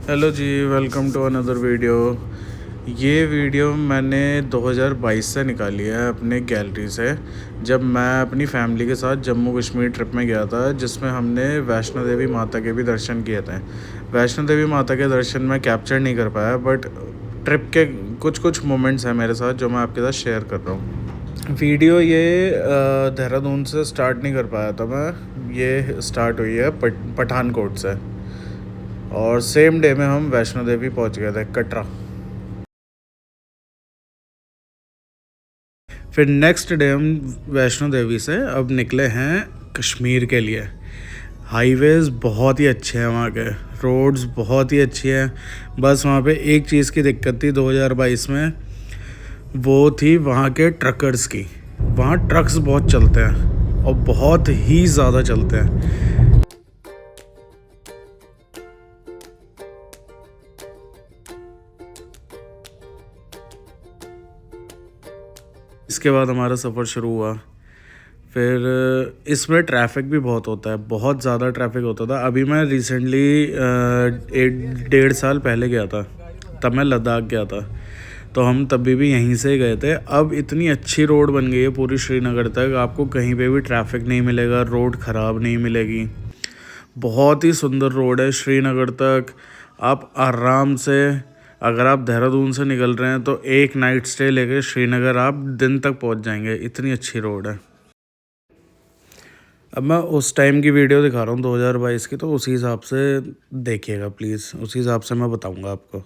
Hello ji, welcome to another video. ये video मैंने 2022 से निकाली है अपने गैलरी से, जब मैं अपनी फैमिली के साथ जम्मू कश्मीर ट्रिप में गया था, जिसमें हमने वैष्णो देवी माता के भी दर्शन किए थे। वैष्णो देवी माता के दर्शन मैं कैप्चर नहीं कर पाया, बट ट्रिप के कुछ कुछ मोमेंट्स हैं मेरे साथ जो मैं आपके साथ शेयर कर रहा हूँ। वीडियो ये देहरादून से स्टार्ट नहीं कर पाया था मैं, ये स्टार्ट हुई है पठानकोट से, और सेम डे में हम वैष्णो देवी पहुंच गए थे कटरा। फिर नेक्स्ट डे हम वैष्णो देवी से अब निकले हैं कश्मीर के लिए। हाईवेज़ बहुत ही अच्छे हैं, वहाँ के रोड्स बहुत ही अच्छी हैं। बस वहाँ पे एक चीज़ की दिक्कत थी 2022 में, वो थी वहाँ के ट्रकर्स की। वहाँ ट्रक्स बहुत चलते हैं और बहुत ही ज़्यादा चलते हैं। इसके बाद हमारा सफ़र शुरू हुआ। फिर इसमें ट्रैफिक भी बहुत होता है, बहुत ज़्यादा ट्रैफिक होता था। अभी मैं रिसेंटली 1.5 साल पहले गया था, तब मैं लद्दाख गया था, तो हम तभी भी यहीं से ही गए थे। अब इतनी अच्छी रोड बन गई है पूरी श्रीनगर तक, आपको कहीं पे भी ट्रैफिक नहीं मिलेगा, रोड ख़राब नहीं मिलेगी। बहुत ही सुंदर रोड है श्रीनगर तक। आप आराम से, अगर आप देहरादून से निकल रहे हैं तो एक नाइट स्टे लेके श्रीनगर आप दिन तक पहुंच जाएंगे, इतनी अच्छी रोड है। अब मैं उस टाइम की वीडियो दिखा रहा हूँ 2022 की, तो उसी हिसाब से देखिएगा प्लीज़, उसी हिसाब से मैं बताऊँगा आपको।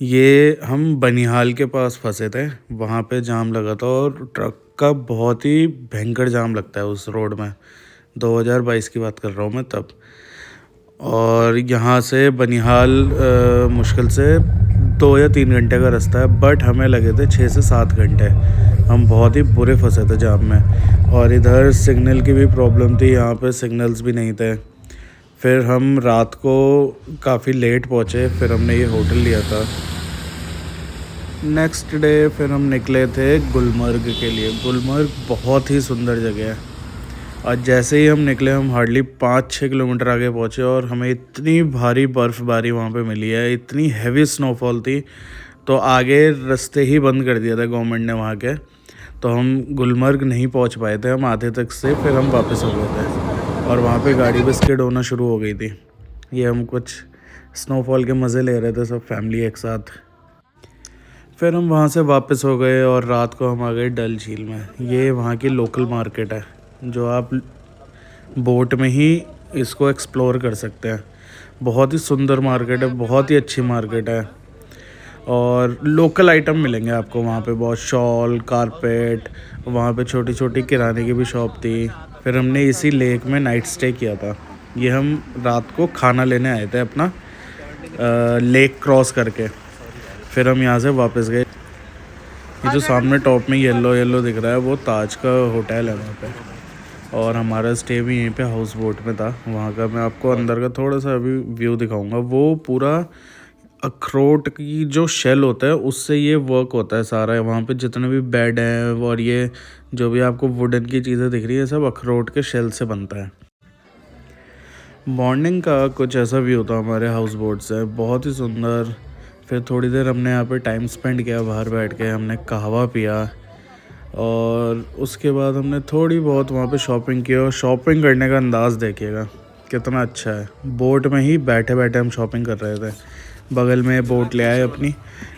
ये हम बनिहाल के पास फंसे थे, वहाँ पे जाम लगा था और ट्रक का बहुत ही भयंकर जाम लगता है उस रोड में। 2022 की बात कर रहा हूँ मैं तब। और यहाँ से बनिहाल मुश्किल से 2 या 3 घंटे का रास्ता है, बट हमें लगे थे 6 से 7 घंटे। हम बहुत ही बुरे फंसे थे जाम में, और इधर सिग्नल की भी प्रॉब्लम थी, यहाँ पे सिग्नल्स भी नहीं थे। फिर हम रात को काफ़ी लेट पहुँचे, फिर हमने ये होटल लिया था। नेक्स्ट डे फिर हम निकले थे गुलमर्ग के लिए। गुलमर्ग बहुत ही सुंदर जगह है, और जैसे ही हम निकले हम हार्डली 5-6 किलोमीटर आगे पहुँचे और हमें इतनी भारी बर्फ़बारी वहाँ पे मिली है, इतनी हैवी स्नोफॉल थी, तो आगे रास्ते ही बंद कर दिया था गवर्नमेंट ने वहाँ के। तो हम गुलमर्ग नहीं पहुँच पाए थे, हम आधे तक से फिर हम वापस हो गए थे, और वहाँ पे गाड़ी भी स्किड होना शुरू हो गई थी। ये हम कुछ स्नोफॉल के मज़े ले रहे थे सब फैमिली एक साथ। फिर हम वहाँ से वापस हो गए और रात को हम आ गए डल झील में। ये वहाँ की लोकल मार्केट है, जो आप बोट में ही इसको एक्सप्लोर कर सकते हैं। बहुत ही सुंदर मार्केट है, बहुत ही अच्छी मार्केट है, और लोकल आइटम मिलेंगे आपको वहाँ पे, बहुत शॉल, कारपेट। वहाँ पे छोटी छोटी किराने की भी शॉप थी। फिर हमने इसी लेक में नाइट स्टे किया था। ये हम रात को खाना लेने आए थे अपना, लेक क्रॉस करके। फिर हम यहाँ से वापस गए। ये जो सामने टॉप में येलो येलो दिख रहा है वो ताज का होटल है वहाँ पे, और हमारा स्टे भी यहीं पे हाउस बोट में था। वहाँ का मैं आपको अंदर का थोड़ा सा अभी व्यू दिखाऊंगा। वो पूरा अखरोट की जो शेल होता है उससे ये वर्क होता है सारा। वहाँ पे जितने भी बेड हैं और ये जो भी आपको वुडन की चीज़ें दिख रही है, सब अखरोट के शेल से बनता है। मॉर्निंग का कुछ ऐसा व्यू था हमारे हाउस बोट से, बहुत ही सुंदर। फिर थोड़ी देर हमने यहाँ पे टाइम स्पेंड किया, बाहर बैठ के हमने कहवा पिया, और उसके बाद हमने थोड़ी बहुत वहाँ पे शॉपिंग की। और शॉपिंग करने का अंदाज़ देखिएगा कितना अच्छा है। बोट में ही बैठे बैठे हम शॉपिंग कर रहे थे, बगल में बोट ले आए अपनी,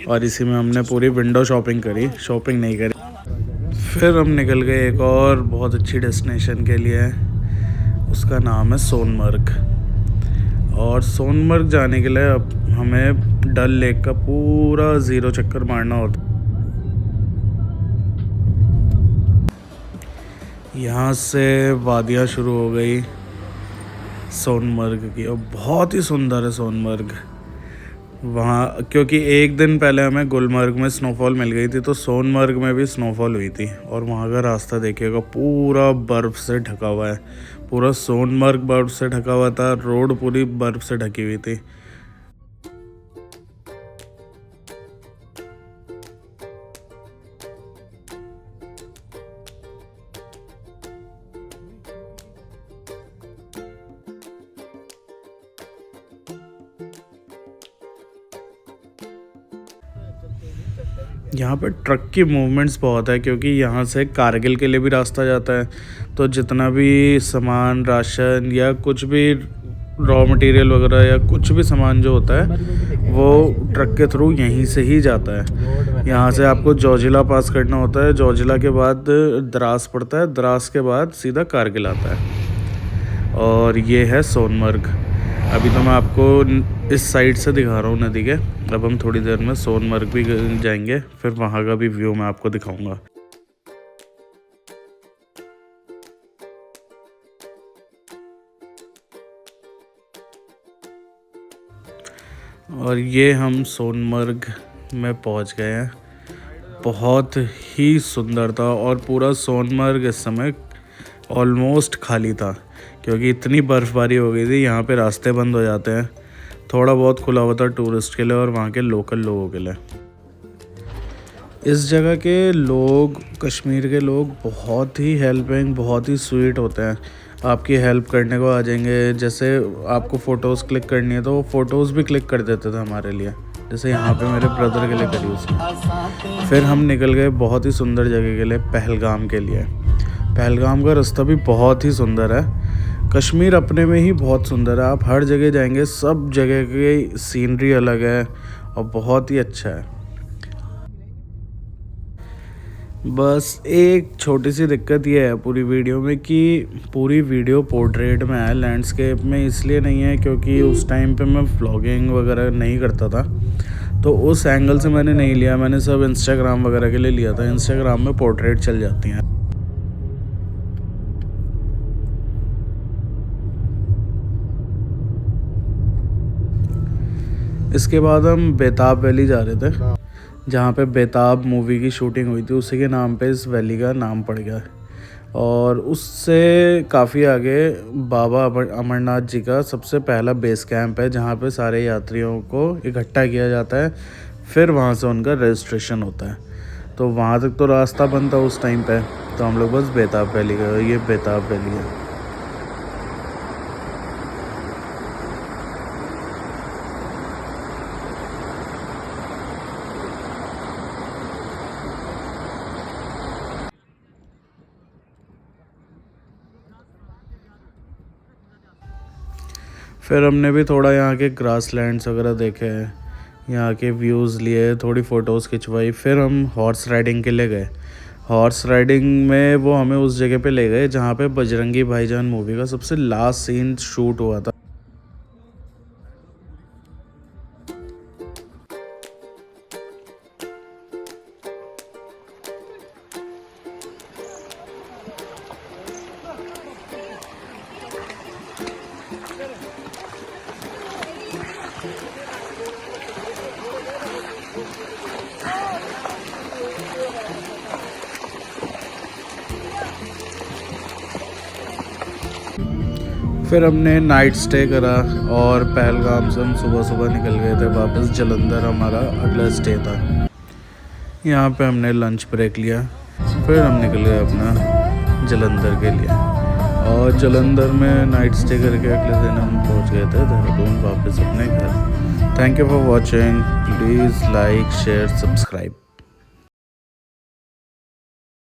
और इसी में हमने पूरी विंडो शॉपिंग करी, शॉपिंग नहीं करी। फिर हम निकल गए एक और बहुत अच्छी डेस्टिनेशन के लिए, उसका नाम है सोनमर्ग। और सोनमर्ग जाने के लिए अब हमें डल लेक का पूरा ज़ीरो चक्कर मारना होता। यहाँ से वादियाँ शुरू हो गई सोनमर्ग की, और बहुत ही सुंदर है सोनमर्ग। वहाँ क्योंकि एक दिन पहले हमें गुलमर्ग में स्नोफॉल मिल गई थी, तो सोनमर्ग में भी स्नोफॉल हुई थी। और वहाँ का रास्ता देखिएगा पूरा बर्फ़ से ढका हुआ है, पूरा सोनमर्ग बर्फ़ से ढका हुआ था, रोड पूरी बर्फ़ से ढकी हुई थी। यहाँ पे ट्रक की मूवमेंट्स बहुत है क्योंकि यहाँ से कारगिल के लिए भी रास्ता जाता है। तो जितना भी सामान, राशन या कुछ भी रॉ मटेरियल वगैरह या कुछ भी सामान जो होता है वो ट्रक के थ्रू यहीं से ही जाता है। यहाँ से आपको जोजिला पास करना होता है, जोजिला के बाद द्रास पड़ता है, द्रास के बाद सीधा कारगिल आता है। और ये है सोनमर्ग। अभी तो मैं आपको इस साइड से दिखा रहा हूँ नदी के। अब हम थोड़ी देर में सोनमर्ग भी जाएंगे, फिर वहाँ का भी व्यू मैं आपको दिखाऊंगा। और ये हम सोनमर्ग में पहुँच गए हैं। बहुत ही सुंदर था और पूरा सोनमर्ग इस समय ऑलमोस्ट खाली था क्योंकि इतनी बर्फ़बारी हो गई थी। यहाँ पे रास्ते बंद हो जाते हैं, थोड़ा बहुत खुला हुआ था टूरिस्ट के लिए और वहाँ के लोकल लोगों के लिए। इस जगह के लोग, कश्मीर के लोग बहुत ही हेल्पिंग, बहुत ही स्वीट होते हैं। आपकी हेल्प करने को आ जाएंगे। जैसे आपको फ़ोटोज़ क्लिक करनी है तो वो फ़ोटोज़ भी क्लिक कर देते थे हमारे लिए। जैसे यहाँ पे मेरे ब्रदर के लिए करी उसने। फिर हम निकल गए बहुत ही सुंदर जगह के लिए, पहलगाम के लिए। पहलगाम का रास्ता भी बहुत ही सुंदर है। कश्मीर अपने में ही बहुत सुंदर है। आप हर जगह जाएंगे, सब जगह की सीनरी अलग है और बहुत ही अच्छा है। बस एक छोटी सी दिक्कत ये है पूरी वीडियो में कि पूरी वीडियो पोर्ट्रेट में है, लैंडस्केप में इसलिए नहीं है क्योंकि उस टाइम पे मैं व्लॉगिंग वगैरह नहीं करता था, तो उस एंगल से मैंने नहीं लिया। मैंने सब इंस्टाग्राम वगैरह के लिए लिया था। इंस्टाग्राम में पोर्ट्रेट चल जाती हैं। इसके बाद हम बेताब वैली जा रहे थे, जहाँ पे बेताब मूवी की शूटिंग हुई थी। उसी के नाम पे इस वैली का नाम पड़ गया। और उससे काफ़ी आगे बाबा अमरनाथ जी का सबसे पहला बेस कैंप है, जहाँ पे सारे यात्रियों को इकट्ठा किया जाता है, फिर वहाँ से उनका रजिस्ट्रेशन होता है। तो वहाँ तक तो रास्ता बंद था उस टाइम पे, तो हम लोग बस बेताब वैली गए। ये बेताब वैली है। फिर हमने भी थोड़ा यहाँ के ग्रास लैंड्स वगैरह देखे, यहाँ के व्यूज़ लिए, थोड़ी फ़ोटोज़ खिंचवाई। फिर हम हॉर्स राइडिंग के लिए गए। हॉर्स राइडिंग में वो हमें उस जगह पे ले गए जहाँ पे बजरंगी भाईजान मूवी का सबसे लास्ट सीन शूट हुआ था। फिर हमने नाइट स्टे करा और पहलगाम से हम सुबह सुबह निकल गए थे वापस जलंधर। हमारा अगला स्टे था। यहाँ पे हमने लंच ब्रेक लिया, फिर हम निकल गए अपना जलंधर के लिए। और जलंधर में नाइट स्टे करके अगले दिन हम पहुँच गए थे देहरादून वापस अपने घर। Thank you for watching. Please like, share, subscribe.